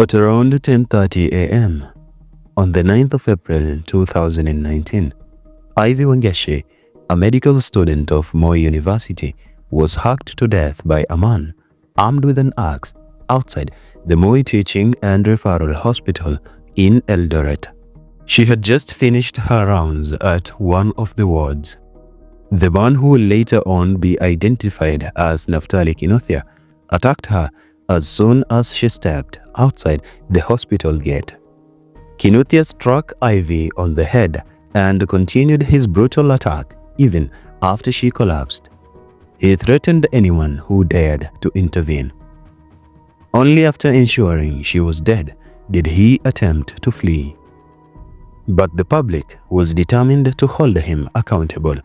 At around 10:30 a.m. on the 9th of April 2019, Ivy Wangeci, a medical student of Moi University, was hacked to death by a man armed with an axe outside the Moi Teaching and Referral Hospital in Eldoret. She had just finished her rounds at one of the wards. The man, who will later on be identified as Naftali Kinuthia, attacked her as soon as she stepped outside the hospital gate. Kinuthia struck Ivy on the head and continued his brutal attack even after she collapsed. He threatened anyone who dared to intervene. Only after ensuring she was dead did he attempt to flee. But the public was determined to hold him accountable.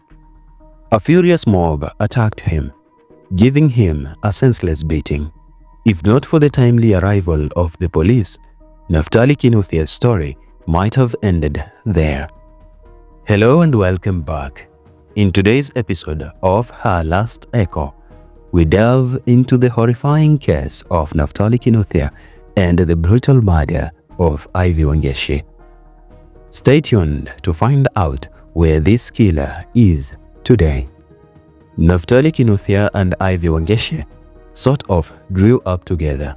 A furious mob attacked him, giving him a senseless beating. If not for the timely arrival of the police, Naftali Kinuthia's story might have ended there. Hello and welcome back. In today's episode of Her Last Echo, we delve into the horrifying case of Naftali Kinuthia and the brutal murder of Ivy Wangeci. Stay tuned to find out where this killer is today. Naftali Kinuthia and Ivy Wangeci sort of grew up together.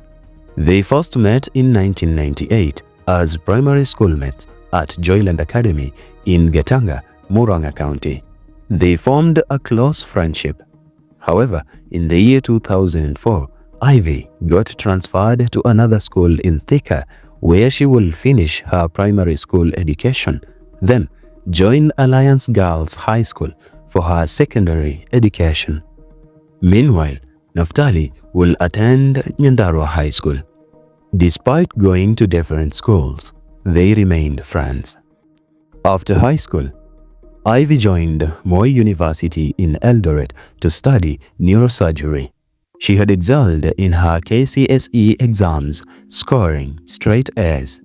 They first met in 1998 as primary schoolmates at Joyland Academy in Getanga, Murang'a County. They formed a close friendship. However, in the year 2004, Ivy got transferred to another school in Thika, where she will finish her primary school education, then join Alliance Girls High School for her secondary education. Meanwhile, Naftali will attend Nyandarua High School. Despite going to different schools, they remained friends. After high school, Ivy joined Moi University in Eldoret to study neurosurgery. She had excelled in her KCSE exams, scoring straight A's.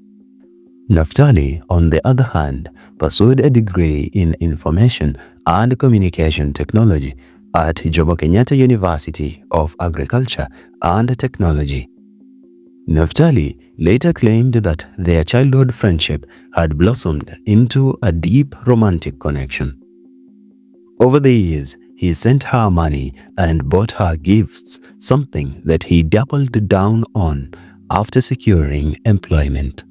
Naftali, on the other hand, pursued a degree in Information and Communication Technology at Jomo Kenyatta University of Agriculture and Technology. Naftali later claimed that their childhood friendship had blossomed into a deep romantic connection. Over the years, he sent her money and bought her gifts, something that he doubled down on after securing employment.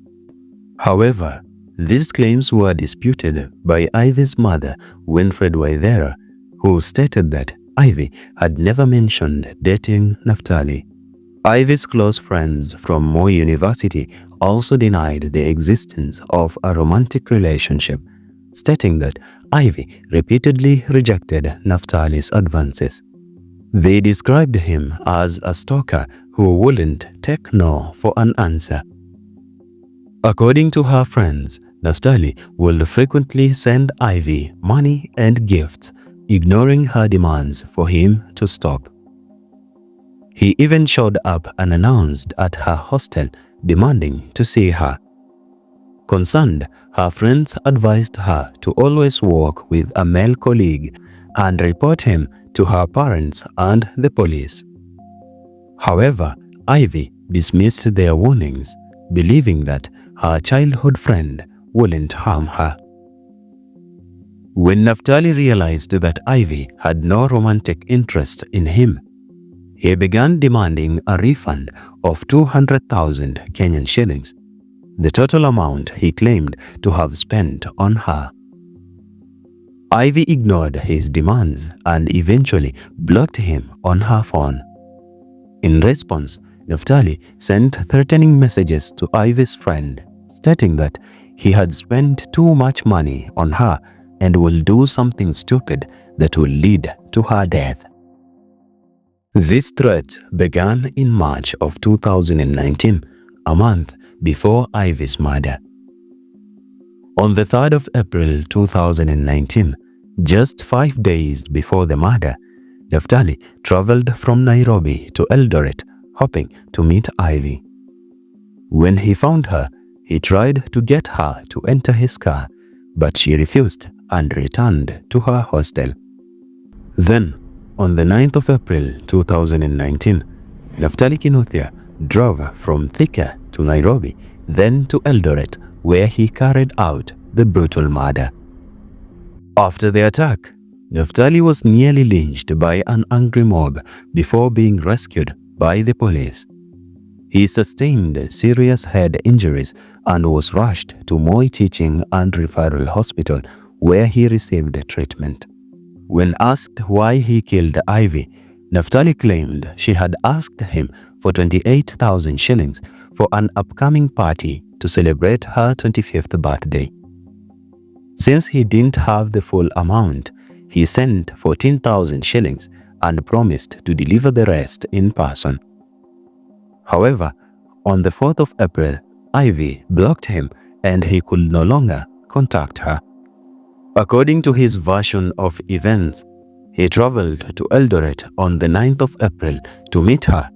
However, these claims were disputed by Ivy's mother, Winfred Waithera, who stated that Ivy had never mentioned dating Naftali. Ivy's close friends from Moi University also denied the existence of a romantic relationship, stating that Ivy repeatedly rejected Naftali's advances. They described him as a stalker who wouldn't take no for an answer. According to her friends, Naftali would frequently send Ivy money and gifts, ignoring her demands for him to stop. He even showed up unannounced at her hostel, demanding to see her. Concerned, her friends advised her to always work with a male colleague and report him to her parents and the police. However, Ivy dismissed their warnings, believing that her childhood friend wouldn't harm her. When Naftali realized that Ivy had no romantic interest in him, he began demanding a refund of 200,000 Kenyan shillings, the total amount he claimed to have spent on her. Ivy ignored his demands and eventually blocked him on her phone. In response, Naftali sent threatening messages to Ivy's friend, stating that he had spent too much money on her and will do something stupid that will lead to her death. This threat began in March of 2019, a month before Ivy's murder. On the 3rd of April 2019, just 5 days before the murder, Naftali traveled from Nairobi to Eldoret, hoping to meet Ivy. When he found her, he tried to get her to enter his car, but she refused and returned to her hostel. Then, on the 9th of April 2019, Naftali Kinuthia drove from Thika to Nairobi, then to Eldoret, where he carried out the brutal murder. After the attack, Naftali was nearly lynched by an angry mob before being rescued by the police. He sustained serious head injuries and was rushed to Moi Teaching and Referral Hospital, where he received treatment. When asked why he killed Ivy, Naftali claimed she had asked him for 28,000 shillings for an upcoming party to celebrate her 25th birthday. Since he didn't have the full amount, he sent 14,000 shillings and promised to deliver the rest in person. However, on the 4th of April, Ivy blocked him and he could no longer contact her. According to his version of events, he traveled to Eldoret on the 9th of April to meet her,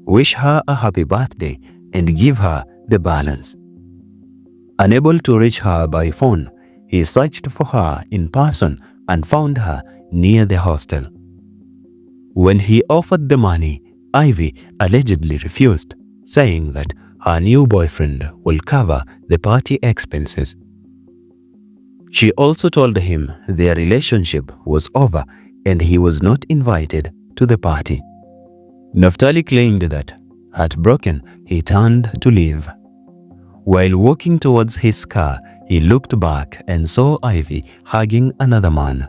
wish her a happy birthday, and give her the balance. Unable to reach her by phone, he searched for her in person and found her near the hostel. When he offered the money, Ivy allegedly refused, saying that her new boyfriend will cover the party expenses. She also told him their relationship was over and he was not invited to the party. Naftali claimed that, heartbroken, he turned to leave. While walking towards his car, he looked back and saw Ivy hugging another man.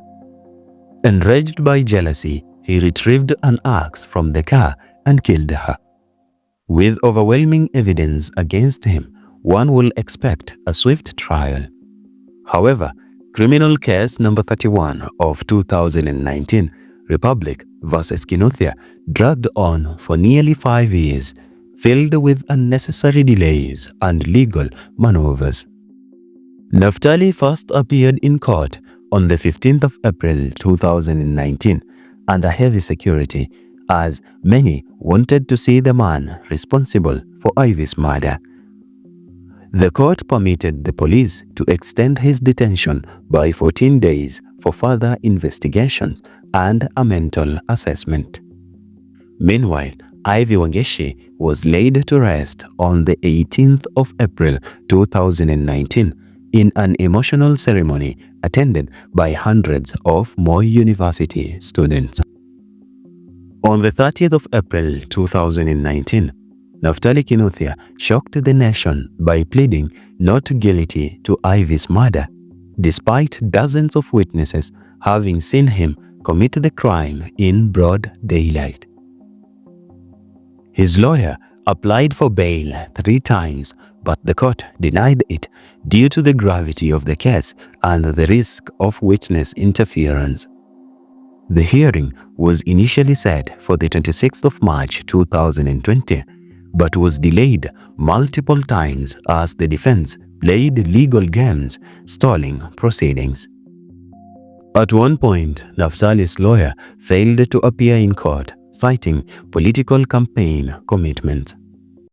Enraged by jealousy, he retrieved an axe from the car and killed her. With overwhelming evidence against him, one will expect a swift trial. However, criminal case number 31 of 2019, Republic vs. Kinuthia, dragged on for nearly 5 years, filled with unnecessary delays and legal maneuvers. Naftali first appeared in court on the 15th of April 2019 under heavy security, as many wanted to see the man responsible for Ivy's murder. The court permitted the police to extend his detention by 14 days for further investigations and a mental assessment. Meanwhile, Ivy Wangeci was laid to rest on the 18th of April 2019 in an emotional ceremony attended by hundreds of Moi University students. On the 30th of April 2019, Naftali Kinuthia shocked the nation by pleading not guilty to Ivy's murder, despite dozens of witnesses having seen him commit the crime in broad daylight. His lawyer applied for bail 3 times, but the court denied it due to the gravity of the case and the risk of witness interference. The hearing was initially set for the 26th of March 2020, but was delayed multiple times as the defense played legal games, stalling proceedings. At one point, Naftali's lawyer failed to appear in court, citing political campaign commitments.